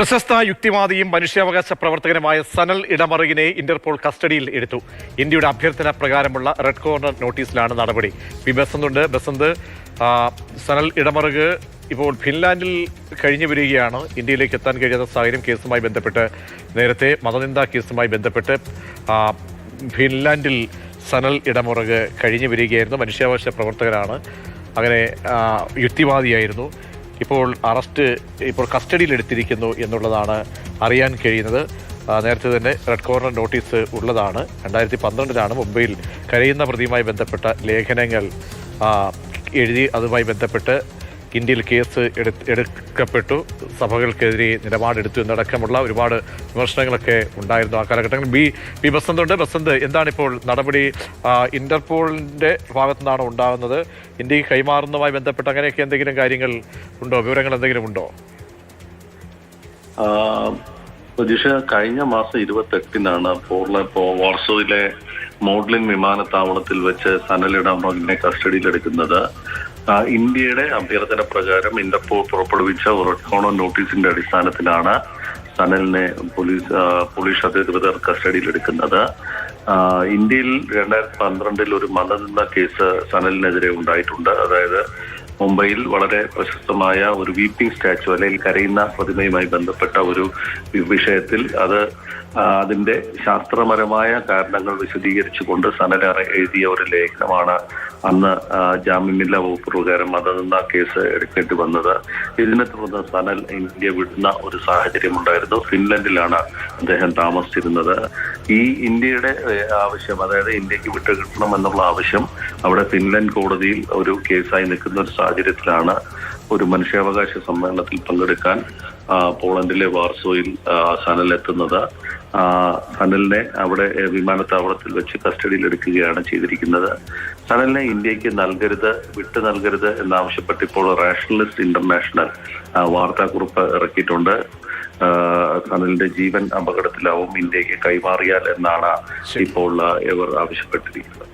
പ്രശസ്ത യുക്തിവാദിയും മനുഷ്യാവകാശ പ്രവർത്തകനുമായ സനൽ ഇടമറുകിനെ ഇന്റർപോൾ കസ്റ്റഡിയിൽ എടുത്തു. ഇന്ത്യയുടെ അഭ്യർത്ഥന പ്രകാരമുള്ള റെഡ് കോർണർ നോട്ടീസിലാണ് നടപടി. ബസന്ത്, സനൽ ഇടമറുക് ഇപ്പോൾ ഫിൻലാൻഡിൽ കഴിഞ്ഞു വരികയാണ്. ഇന്ത്യയിലേക്ക് എത്താൻ കഴിയാത്ത സാഹചര്യം കേസുമായി ബന്ധപ്പെട്ട് നേരത്തെ മതനിന്ദാ കേസുമായി ബന്ധപ്പെട്ട് ഫിൻലാൻഡിൽ സനൽ ഇടമറുക് കഴിഞ്ഞു വരികയായിരുന്നു. മനുഷ്യാവകാശ പ്രവർത്തകനാണ്, അങ്ങനെ യുക്തിവാദിയായിരുന്നു. ഇപ്പോൾ കസ്റ്റഡിയിൽ എടുത്തിരിക്കുന്നു എന്നുള്ളതാണ് അറിയാൻ കഴിയുന്നത്. നേരത്തെ തന്നെ റെഡ് കോർണർ നോട്ടീസ് ഉള്ളതാണ്. 2012 മുംബൈയിൽ കരയുന്ന പ്രതിയുമായി ബന്ധപ്പെട്ട ലേഖനങ്ങൾ എഴുതി അതുമായി ബന്ധപ്പെട്ട് ഇന്ത്യയിൽ കേസ് എടുക്കപ്പെട്ടു. സഭകൾക്കെതിരെ നിലപാടെടുത്തു എന്നടക്കമുള്ള ഒരുപാട് വിമർശനങ്ങളൊക്കെ ഉണ്ടായിരുന്നു ആ കാലഘട്ടങ്ങളിൽ. ബസന്ത്, എന്താണിപ്പോൾ നടപടി? ഇന്റർപോളിന്റെ ഭാഗത്തു നിന്നാണ് ഉണ്ടാകുന്നത്. ഇന്ത്യക്ക് കൈമാറുന്നതുമായി ബന്ധപ്പെട്ട് അങ്ങനെയൊക്കെ എന്തെങ്കിലും കാര്യങ്ങൾ ഉണ്ടോ, വിവരങ്ങൾ എന്തെങ്കിലും ഉണ്ടോ? പ്രതീക്ഷ, കഴിഞ്ഞ മാസം 28-നാണ് വാർസോയിലെ മോഡ്ലിൻ വിമാനത്താവളത്തിൽ വെച്ച് സനൽ ഇടമറുകിനെ കസ്റ്റഡിയിലെടുക്കുന്നത്. ഇന്ത്യയുടെ അഭ്യർത്ഥന പ്രകാരം ഇന്റർപോൾ പുറപ്പെടുവിച്ച റെഡ് കോർണർ നോട്ടീസിന്റെ അടിസ്ഥാനത്തിലാണ് സനലിനെ പോലീസ് അധികൃതർ കസ്റ്റഡിയിലെടുക്കുന്നത്. ഇന്ത്യയിൽ 2012 ഒരു മതനിന്ദ കേസ് സനലിനെതിരെ ഉണ്ടായിട്ടുണ്ട്. അതായത് മുംബൈയിൽ വളരെ പ്രശസ്തമായ ഒരു വീപ്പിംഗ് സ്റ്റാച്ചു അല്ലെങ്കിൽ കരയുന്ന പ്രതിമയുമായി ബന്ധപ്പെട്ട ഒരു വിഷയത്തിൽ അതിന്റെ ശാസ്ത്രപരമായ കാരണങ്ങൾ വിശദീകരിച്ചുകൊണ്ട് സനൽ എഴുതിയ ഒരു ലേഖനമാണ് അന്ന് ജാമ്യമില്ലാ വകുപ്പ് പ്രകാരം മതനിന്ദ കേസ് എടുക്കേണ്ടി വന്നത്. ഇതിനെ തുടർന്ന് സനൽ ഇന്ത്യ വിടുന്ന ഒരു സാഹചര്യം ഉണ്ടായിരുന്നു. ഫിൻലൻഡിലാണ് അദ്ദേഹം താമസിച്ചിരുന്നത്. ഈ ഇന്ത്യയുടെ ആവശ്യം, അതായത് ഇന്ത്യക്ക് വിട്ടുകിട്ടണം എന്നുള്ള ആവശ്യം അവിടെ ഫിൻലൻഡ് കോടതിയിൽ ഒരു കേസായി നിൽക്കുന്ന ഒരു സാഹചര്യത്തിലാണ് ഒരു മനുഷ്യാവകാശ സമ്മേളനത്തിൽ പങ്കെടുക്കാൻ പോളണ്ടിലെ വാർസോയിൽ സനൽ എത്തുന്നത്. സനലിനെ അവിടെ വിമാനത്താവളത്തിൽ വെച്ച് കസ്റ്റഡിയിൽ എടുക്കുകയാണ് ചെയ്തിരിക്കുന്നത്. സനലിനെ ഇന്ത്യക്ക് വിട്ടു നൽകരുത് എന്നാവശ്യപ്പെട്ട് ഇപ്പോൾ റാഷണലിസ്റ്റ് ഇന്റർനാഷണൽ വാർത്താക്കുറിപ്പ് ഇറക്കിയിട്ടുണ്ട്. സനലിന്റെ ജീവൻ അപകടത്തിലാവും ഇന്ത്യക്ക് കൈമാറിയാൽ എന്നാണ് ഇപ്പോൾ ഇവർ ആവശ്യപ്പെട്ടിരിക്കുന്നത്.